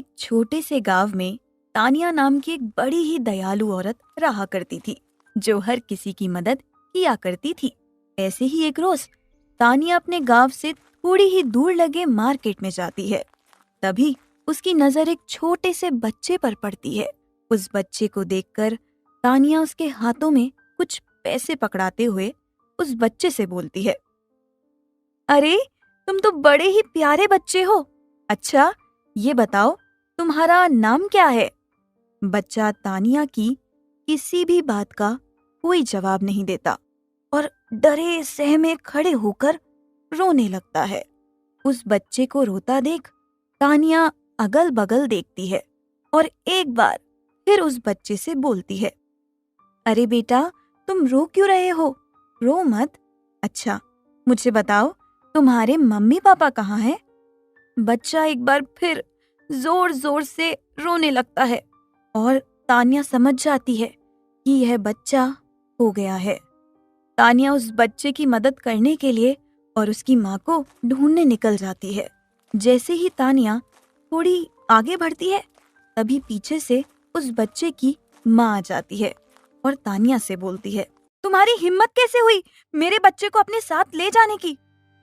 एक छोटे से गांव में तानिया नाम की एक बड़ी ही दयालु औरत रहा करती थी, जो हर किसी की मदद किया करती थी। ऐसे ही एक रोज तानिया अपने गांव से थोड़ी ही दूर लगे मार्केट में जाती है। तभी उसकी नजर एक छोटे से बच्चे पर पड़ती है। उस बच्चे को देखकर तानिया उसके हाथों में कुछ पैसे पकड़ाते हुए उस बच्चे से बोलती है, अरे तुम तो बड़े ही प्यारे बच्चे हो। अच्छा, ये बताओ तुम्हारा नाम क्या है? बच्चा तानिया की किसी भी बात का कोई जवाब नहीं देता और डरे सहमे खड़े होकर रोने लगता है। उस बच्चे को रोता देख तानिया अगल बगल देखती है और एक बार फिर उस बच्चे से बोलती है, अरे बेटा, तुम रो क्यों रहे हो? रो मत। अच्छा, मुझे बताओ तुम्हारे मम्मी पापा कहाँ हैं? बच्चा एक बार फिर जोर जोर से रोने लगता है और तानिया समझ जाती है कि यह बच्चा हो गया है। तानिया उस बच्चे की मदद करने के लिए और उसकी माँ को ढूंढने निकल जाती है। जैसे ही तानिया थोड़ी आगे बढ़ती है, तभी पीछे से उस बच्चे की माँ आ जाती है और तानिया से बोलती है, तुम्हारी हिम्मत कैसे हुई मेरे बच्चे को अपने साथ ले जाने की?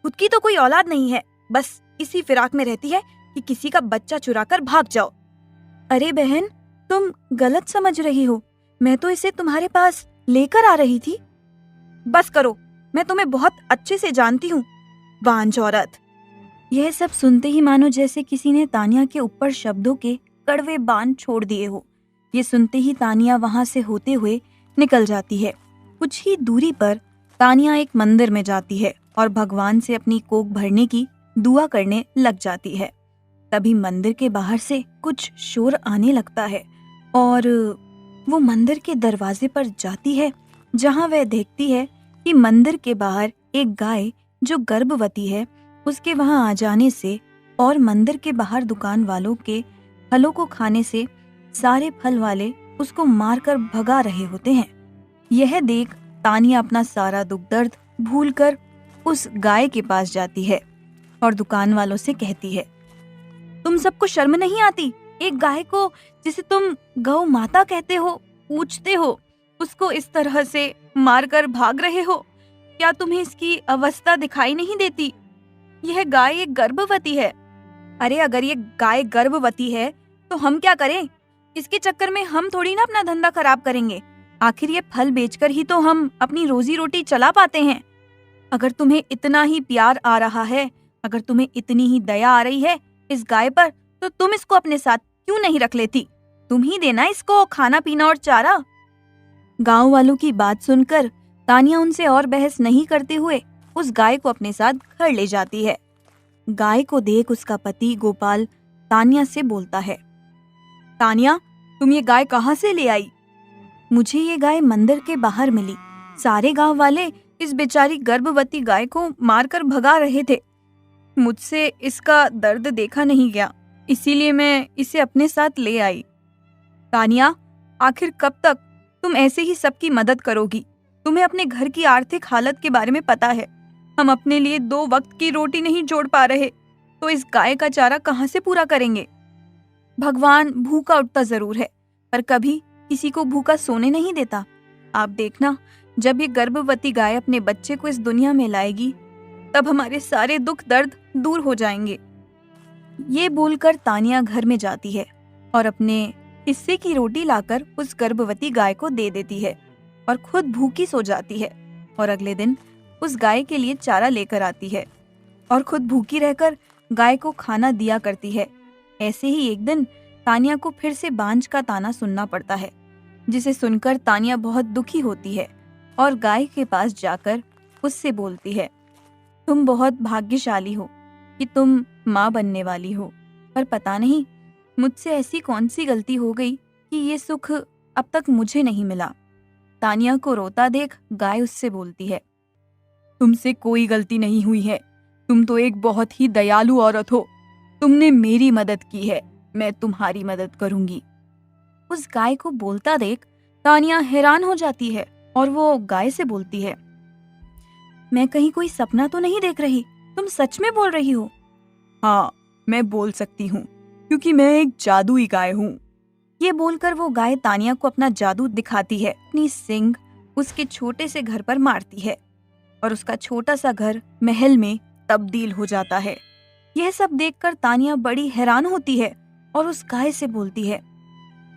खुद की तो कोई औलाद नहीं है, बस इसी फिराक में रहती है कि किसी का बच्चा चुराकर भाग जाओ। अरे बहन, तुम गलत समझ रही हो, मैं तो इसे तुम्हारे पास लेकर आ रही थी। बस करो, मैं तुम्हें बहुत अच्छे से जानती हूँ, बांझ औरत। यह सब सुनते ही मानो जैसे किसी ने तानिया के ऊपर शब्दों के कड़वे बाण छोड़ दिए हो। ये सुनते ही तानिया वहां से होते हुए निकल जाती है। कुछ ही दूरी पर तानिया एक मंदिर में जाती है और भगवान से अपनी कोख भरने की दुआ करने लग जाती है। तभी मंदिर के बाहर से कुछ शोर आने लगता है और वो मंदिर के दरवाजे पर जाती है, जहां वह देखती है कि मंदिर के बाहर एक गाय जो गर्भवती है, उसके वहां आ जाने से और मंदिर के बाहर दुकान वालों के फलों को खाने से सारे फल वाले उसको मारकर भगा रहे होते हैं। यह देख तानिया अपना सारा दुख दर्द भूलकर उस गाय के पास जाती है और दुकान वालों से कहती है, तुम सबको शर्म नहीं आती? एक गाय को जिसे तुम गौ माता कहते हो, पूछते हो, उसको इस तरह से मारकर भाग रहे हो। क्या तुम्हें इसकी अवस्था दिखाई नहीं देती? यह गाय एक गर्भवती है। अरे अगर ये गाय गर्भवती है तो हम क्या करें? इसके चक्कर में हम थोड़ी ना अपना धंधा खराब करेंगे। आखिर ये फल बेचकर ही तो हम अपनी रोजी रोटी चला पाते हैं। अगर तुम्हें इतना ही प्यार आ रहा है, अगर तुम्हें इतनी ही दया आ रही है इस गाय पर, तो तुम इसको अपने साथ क्यों नहीं रख लेती? तुम ही देना इसको खाना पीना और चारा। गांव वालों की बात सुनकर तानिया उनसे और बहस नहीं करते हुए उस गाय को अपने साथ घर ले जाती है। गाय को देख उसका पति गोपाल तानिया से बोलता है, तानिया, तुम ये गाय कहाँ से ले आई? मुझे ये गाय मंदिर के बाहर मिली। सारे गांव वाले इस बेचारी गर्भवती गाय को मारकर भगा रहे थे। मुझसे इसका दर्द देखा नहीं गया, इसीलिए मैं इसे अपने साथ ले आई। तानिया, आखिर कब तक तुम ऐसे ही सबकी मदद करोगी? तुम्हें अपने घर की आर्थिक हालत के बारे में पता है। हम अपने लिए 2 वक्त की रोटी नहीं जोड़ पा रहे, तो इस गाय का चारा कहाँ से पूरा करेंगे? भगवान भूखा उठता जरूर है, पर कभी किसी को भूखा सोने नहीं देता। आप देखना, जब ये गर्भवती गाय अपने बच्चे को इस दुनिया में लाएगी, तब हमारे सारे दुख दर्द दूर हो जाएंगे। ये बोलकर तानिया घर में जाती है और अपने हिस्से की रोटी लाकर उस गर्भवती गाय को दे देती है और खुद भूखी सो जाती है और अगले दिन उस गाय के लिए चारा लेकर आती है और खुद भूखी रहकर गाय को खाना दिया करती है। ऐसे ही एक दिन तानिया को फिर से बांझ का ताना सुनना पड़ता है, जिसे सुनकर तानिया बहुत दुखी होती है और गाय के पास जाकर उससे बोलती है, तुम बहुत भाग्यशाली हो कि तुम माँ बनने वाली हो, पर पता नहीं मुझसे ऐसी कौन सी गलती हो गई कि ये सुख अब तक मुझे नहीं मिला। तानिया को रोता देख गाय उससे बोलती है, तुमसे कोई गलती नहीं हुई है, तुम तो एक बहुत ही दयालु औरत हो। तुमने मेरी मदद की है, मैं तुम्हारी मदद करूंगी। उस गाय को बोलता देख तानिया हैरान हो जाती है और वो गाय से बोलती है, मैं कहीं कोई सपना तो नहीं देख रही? तुम सच में बोल रही हो? हाँ, मैं बोल सकती हूँ। क्योंकि मैं एक जादुई गाय हूँ। ये बोलकर वो गाय तानिया को अपना जादू दिखाती है। अपनी सींग उसके छोटे से घर पर मारती है और उसका छोटा सा घर महल में तब्दील हो जाता है। यह सब देखकर तानिया बड़ी हैरान होती है और उस गाय से बोलती है,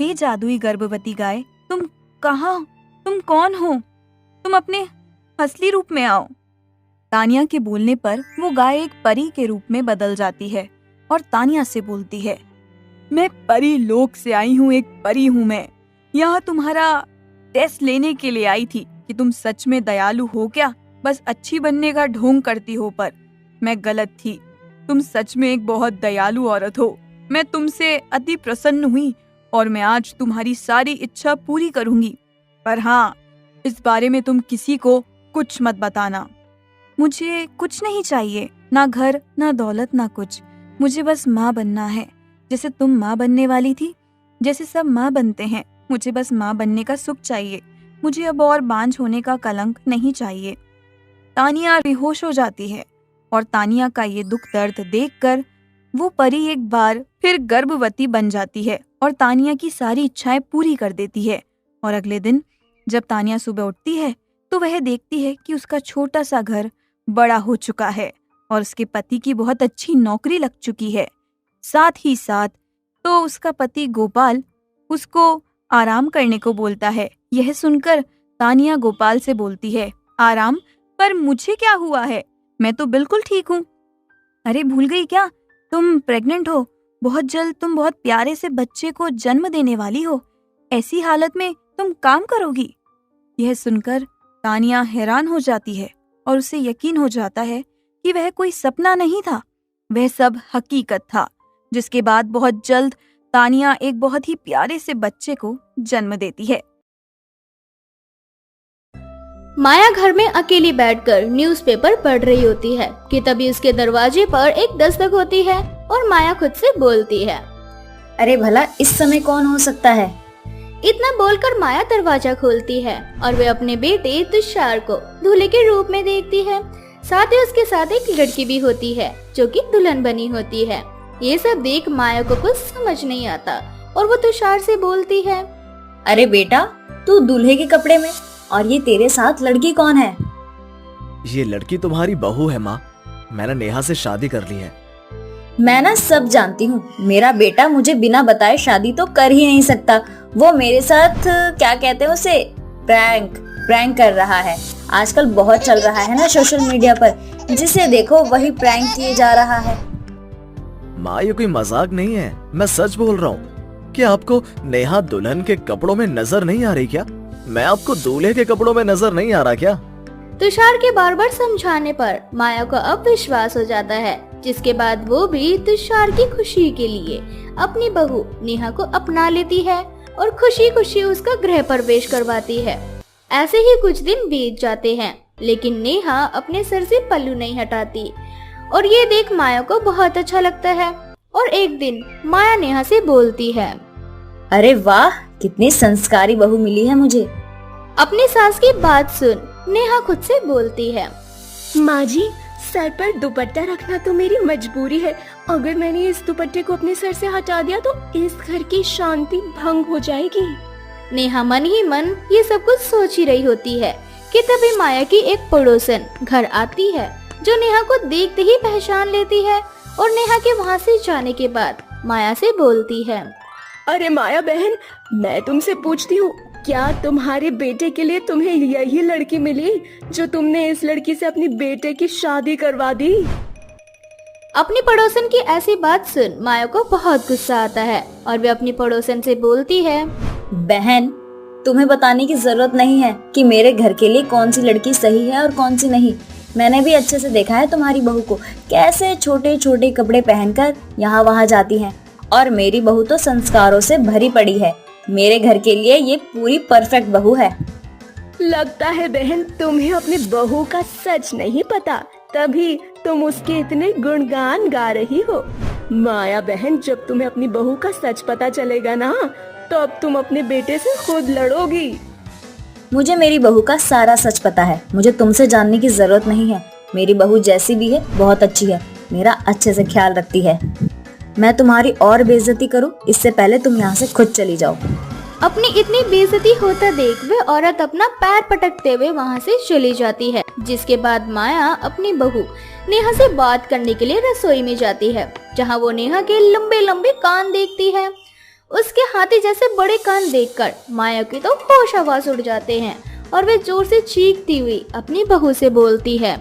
हे जादुई गर्भवती गाय, तुम कहाँ, तुम कौन हो? तुम अपने असली रूप में आओ। तानिया के बोलने पर वो गाय एक परी के रूप में बदल जाती है और तानिया से बोलती है, मैं परी लोक से आई हूँ, एक परी हूँ मैं। यहाँ तुम्हारा टेस्ट लेने के लिए आई थी कि तुम सच में दयालु हो क्या, बस अच्छी बनने का ढोंग करती हो। पर मैं गलत थी, तुम सच में एक बहुत दयालु औरत हो। मैं तुमसे अति प्रसन्न हुई और मैं आज तुम्हारी सारी इच्छा पूरी करूंगी। पर हाँ, इस बारे में तुम किसी को कुछ मत बताना। मुझे कुछ नहीं चाहिए, ना घर, ना दौलत, ना कुछ। मुझे बस माँ बनना है, जैसे तुम माँ बनने वाली थी, जैसे सब माँ बनते हैं। मुझे बस माँ बनने का सुख चाहिए। मुझे अब और बांझ होने का कलंक नहीं चाहिए। तानिया बेहोश हो जाती है और तानिया का ये दुख दर्द देखकर वो परी एक बार फिर गर्भवती बन जाती है और तानिया की सारी इच्छाएं पूरी कर देती है। और अगले दिन जब तानिया सुबह उठती है तो वह देखती है कि उसका छोटा सा घर बड़ा हो चुका है और उसके पति की बहुत अच्छी नौकरी लग चुकी है। साथ ही साथ तो उसका पति गोपाल उसको आराम करने को बोलता है। यह सुनकर तानिया गोपाल से बोलती है, आराम? पर मुझे क्या हुआ है? मैं तो बिल्कुल ठीक हूँ। अरे भूल गई क्या, तुम प्रेग्नेंट हो। बहुत जल्द तुम बहुत प्यारे से बच्चे को जन्म देने वाली हो। ऐसी हालत में तुम काम करोगी? यह सुनकर तानिया हैरान हो जाती है और उसे यकीन हो जाता है कि वह कोई सपना नहीं था, वह सब हकीकत था। जिसके बाद बहुत जल्द तानिया एक बहुत ही प्यारे से बच्चे को जन्म देती है। माया घर में अकेली बैठकर न्यूज़पेपर पढ़ रही होती है कि तभी उसके दरवाजे पर एक दस्तक होती है और माया खुद से बोलती है, अरे भला इस समय कौन हो सकता है? इतना बोलकर माया दरवाजा खोलती है और वे अपने बेटे तुषार को दूल्हे के रूप में देखती है। साथ ही उसके साथ एक लड़की भी होती है जो कि दुल्हन बनी होती है। ये सब देख माया को कुछ समझ नहीं आता और वो तुषार से बोलती है, अरे बेटा, तू दूल्हे के कपड़े में और ये तेरे साथ लड़की कौन है? ये लड़की तुम्हारी बहू है माँ। मैंने नेहा से शादी कर ली है। मैं ना सब जानती हूँ। मेरा बेटा मुझे बिना बताए शादी तो कर ही नहीं सकता। वो मेरे साथ क्या कहते हैं उसे, प्रैंक कर रहा है। आजकल बहुत चल रहा है ना सोशल मीडिया पर, जिसे देखो वही प्रैंक किए जा रहा है। माँ ये कोई मजाक नहीं है, मैं सच बोल रहा हूँ। क्या आपको नेहा दुल्हन के कपड़ों में नजर नहीं आ रही क्या? मैं आपको दूल्हे के कपड़ों में नजर नहीं आ रहा क्या? तुषार के बार बार समझाने पर माया को अब विश्वास हो जाता है, जिसके बाद वो भी तुषार की खुशी के लिए अपनी बहू नेहा को अपना लेती है और खुशी खुशी उसका गृह प्रवेश करवाती है। ऐसे ही कुछ दिन बीत जाते हैं, लेकिन नेहा अपने सर से पल्लू नहीं हटाती और ये देख माया को बहुत अच्छा लगता है। और एक दिन माया नेहा से बोलती है, अरे वाह, कितनी संस्कारी बहू मिली है मुझे। अपनी सास की बात सुन नेहा खुद से बोलती है, माँ जी, सर पर दुपट्टा रखना तो मेरी मजबूरी है। अगर मैंने इस दुपट्टे को अपने सर से हटा दिया तो इस घर की शांति भंग हो जाएगी। नेहा मन ही मन ये सब कुछ सोच ही रही होती है कि तभी माया की एक पड़ोसन घर आती है, जो नेहा को देखते ही पहचान लेती है और नेहा के वहाँ से जाने के बाद माया से बोलती है, अरे माया बहन, मैं तुमसे पूछती हूँ, क्या तुम्हारे बेटे के लिए तुम्हें यही लड़की मिली जो तुमने इस लड़की से अपनी बेटे की शादी करवा दी? अपनी पड़ोसन की ऐसी बात सुन माया को बहुत गुस्सा आता है और वे अपनी पड़ोसन से बोलती है, बहन, तुम्हें बताने की जरूरत नहीं है कि मेरे घर के लिए कौन सी लड़की सही है और कौन सी नहीं। मैंने भी अच्छे से देखा है तुम्हारी बहू को, कैसे छोटे छोटे कपड़े पहनकर यहाँ वहाँ जाती हैं। और मेरी बहू तो संस्कारों से भरी पड़ी है। मेरे घर के लिए ये पूरी परफेक्ट बहू है। लगता है बहन तुम्हें अपनी बहू का सच नहीं पता, तभी तुम उसके इतने गुणगान गा रही हो। माया बहन, जब तुम्हें अपनी बहू का सच पता चलेगा ना, तो अब तुम अपने बेटे से खुद लड़ोगी। मुझे मेरी बहू का सारा सच पता है, मुझे तुमसे जानने की जरूरत नहीं है। मेरी बहू जैसी भी है बहुत अच्छी है, मेरा अच्छे से ख्याल रखती है। मैं तुम्हारी और बेइज्जती करूं इससे पहले तुम यहाँ से खुद चली जाओ। अपनी इतनी बेइज्जती होता देख वह औरत अपना पैर पटकते हुए वहाँ से चली जाती है। जिसके बाद माया अपनी बहू नेहा से बात करने के लिए रसोई में जाती है, जहाँ वो नेहा के लंबे लंबे कान देखती है। उसके हाथी जैसे बड़े कान देखकर माया की तो होश हवास उड़ जाते हैं और वे जोर से चीखती हुई अपनी बहू से बोलती है,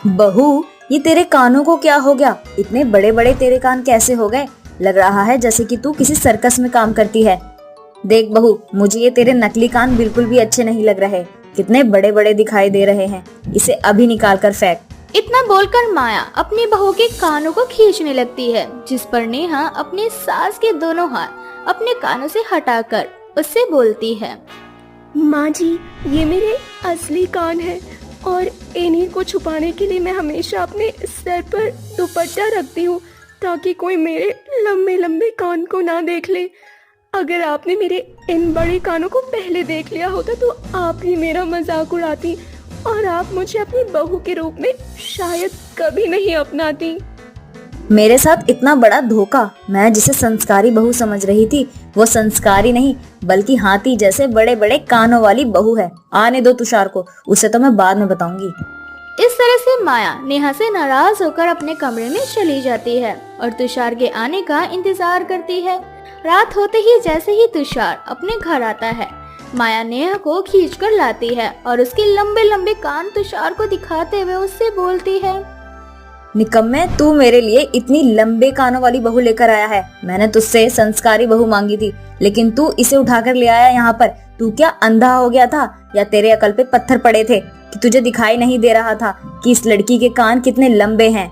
बहू ये तेरे कानों को क्या हो गया? इतने बड़े बड़े तेरे कान कैसे हो गए? लग रहा है जैसे कि तू किसी सर्कस में काम करती है। देख बहू, मुझे ये तेरे नकली कान बिल्कुल भी अच्छे नहीं लग रहे, कितने बड़े बड़े दिखाई दे रहे हैं, इसे अभी निकाल कर फेंक। इतना बोलकर माया अपनी बहू के कानों को खींचने लगती है, जिस पर नेहा अपनी सास के दोनों हाथ अपने कानों से हटाकर उससे बोलती है, माँ जी, ये मेरे असली कान हैं और इन्हीं को छुपाने के लिए मैं हमेशा अपने सर पर दुपट्टा रखती हूँ ताकि कोई मेरे लंबे लंबे कान को ना देख ले। अगर आपने मेरे इन बड़े कानों को पहले देख लिया होता तो आप ही मेरा मजाक उड़ाती और आप मुझे अपनी बहू के रूप में शायद कभी नहीं अपनाती। मेरे साथ इतना बड़ा धोखा। मैं जिसे संस्कारी बहू समझ रही थी वो संस्कारी नहीं बल्कि हाथी जैसे बड़े बड़े कानों वाली बहू है। आने दो तुषार को, उसे तो मैं बाद में बताऊंगी। इस तरह से माया नेहा से नाराज होकर अपने कमरे में चली जाती है और तुषार के आने का इंतजार करती है। रात होते ही जैसे ही तुषार अपने घर आता है, माया नेहा को खींचकर लाती है और उसके लंबे लंबे कान तुषार को दिखाते हुए उससे बोलती है, निकम्मे, तू मेरे लिए इतनी लंबे कानों वाली बहू लेकर आया है। मैंने तुझसे संस्कारी बहू मांगी थी लेकिन तू इसे उठाकर ले आया यहाँ पर। तू क्या अंधा हो गया था या तेरे अकल पे पत्थर पड़े थे कि तुझे दिखाई नहीं दे रहा था कि इस लड़की के कान कितने लंबे हैं?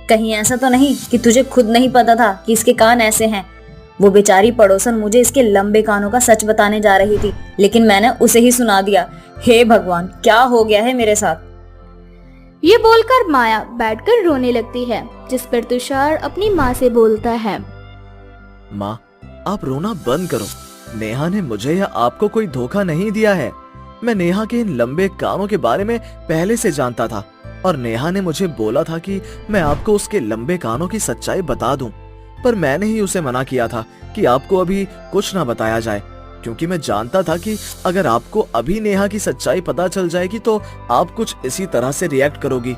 कहीं ऐसा तो नहीं कि तुझे खुद नहीं पता था कि इसके कान ऐसे हैं? वो बेचारी पड़ोसन मुझे इसके लंबे कानों का सच बताने जा रही थी लेकिन मैंने उसे ही सुना दिया। हे भगवान, क्या हो गया है मेरे साथ? ये बोलकर माया बैठकर रोने लगती है, जिस पर तुषार अपनी माँ से बोलता है, माँ, आप रोना बंद करो। नेहा ने मुझे या आपको कोई धोखा नहीं दिया है। मैं नेहा के इन लंबे कानों के बारे में पहले से जानता था और नेहा ने मुझे बोला था कि मैं आपको उसके लंबे कानों की सच्चाई बता दूं, पर मैंने ही उसे मना किया था कि आपको अभी कुछ ना बताया जाए, क्योंकि मैं जानता था कि अगर आपको अभी नेहा की सच्चाई पता चल जाएगी तो आप कुछ इसी तरह से रिएक्ट करोगी।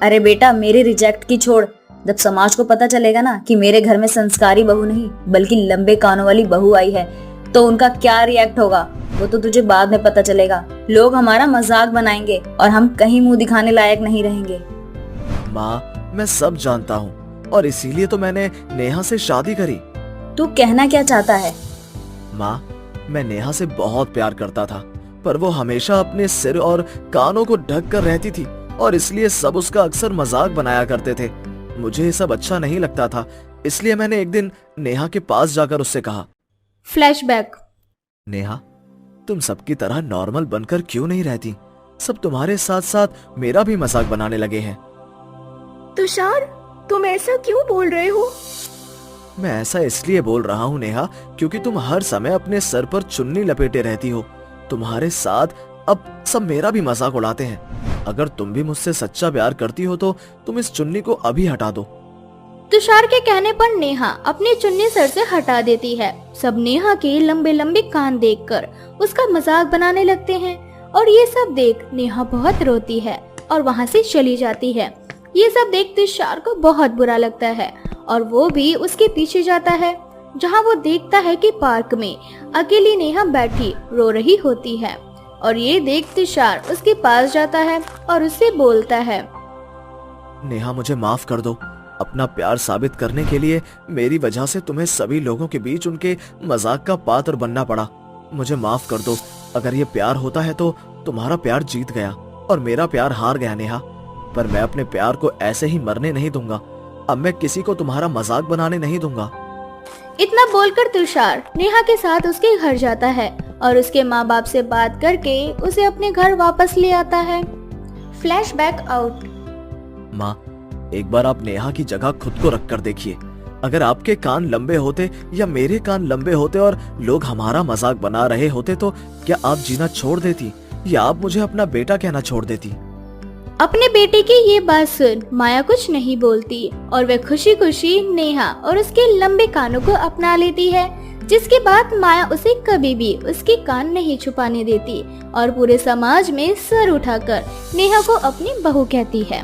अरे बेटा, मेरी रिजेक्ट की छोड़। जब समाज को पता चलेगा ना कि मेरे घर में संस्कारी बहू नहीं बल्कि लंबे कानों वाली बहू आई है तो उनका क्या रिएक्ट होगा वो तो तुझे बाद में पता चलेगा। लोग हमारा मजाक बनाएंगे और हम कहीं मुंह दिखाने लायक नहीं रहेंगे। माँ, मैं सब जानता हूँ और इसीलिए तो मैंने नेहा से शादी करी। तू कहना क्या चाहता है? माँ, मैं नेहा से बहुत प्यार करता था पर वो हमेशा अपने सिर और कानों को ढक कर रहती थी और इसलिए सब उसका अक्सर मजाक बनाया करते थे। मुझे ये सब अच्छा नहीं लगता था, इसलिए मैंने एक दिन नेहा के पास जाकर उससे कहा, फ्लैशबैक। नेहा, तुम सबकी तरह नॉर्मल बनकर क्यों नहीं रहती? सब तुम्हारे साथ साथ मेरा भी मजाक बनाने लगे हैं। तुषार, तुम ऐसा क्यों बोल रहे हो? मैं ऐसा इसलिए बोल रहा हूँ नेहा, क्योंकि तुम हर समय अपने सर पर चुन्नी लपेटे रहती हो। तुम्हारे साथ अब सब मेरा भी मजाक उड़ाते हैं। अगर तुम भी मुझसे सच्चा प्यार करती हो तो तुम इस चुन्नी को अभी हटा दो। तुषार के कहने पर नेहा अपनी चुन्नी सर से हटा देती है। सब नेहा के लंबे लंबे कान देखकर उसका मजाक बनाने लगते हैं और ये सब देख नेहा बहुत रोती है और वहाँ से चली जाती है। ये सब देख तुषार को बहुत बुरा लगता है और वो भी उसके पीछे जाता है, जहाँ वो देखता है कि पार्क में अकेली नेहा बैठी रो रही होती है और ये देख तुषार उसके पास जाता है और उससे बोलता है, नेहा, मुझे माफ कर दो। अपना प्यार साबित करने के लिए मेरी वजह से तुम्हें सभी लोगों के बीच उनके मजाक का पात्र बनना पड़ा। मुझे माफ कर दो। अगर ये प्यार होता है तो तुम्हारा प्यार जीत गया और मेरा प्यार हार गया नेहा। पर मैं अपने प्यार को ऐसे ही मरने नहीं दूंगा। अब मैं किसी को तुम्हारा मजाक बनाने नहीं दूंगा। इतना बोलकर तुषार नेहा के साथ उसके घर जाता है और उसके माँ बाप से बात करके उसे अपने घर वापस ले आता है। Flashback out. माँ, एक बार आप नेहा की जगह खुद को रख कर देखिए। अगर आपके कान लंबे होते या मेरे कान लंबे होते और लोग हमारा मजाक बना रहे होते तो क्या आप जीना छोड़ देती या आप मुझे अपना बेटा कहना छोड़ देती? अपने बेटे की ये बात सुन माया कुछ नहीं बोलती और वह खुशी खुशी नेहा और उसके लंबे कानों को अपना लेती है, जिसके बाद माया उसे कभी भी उसके कान नहीं छुपाने देती और पूरे समाज में सर उठाकर नेहा को अपनी बहू कहती है।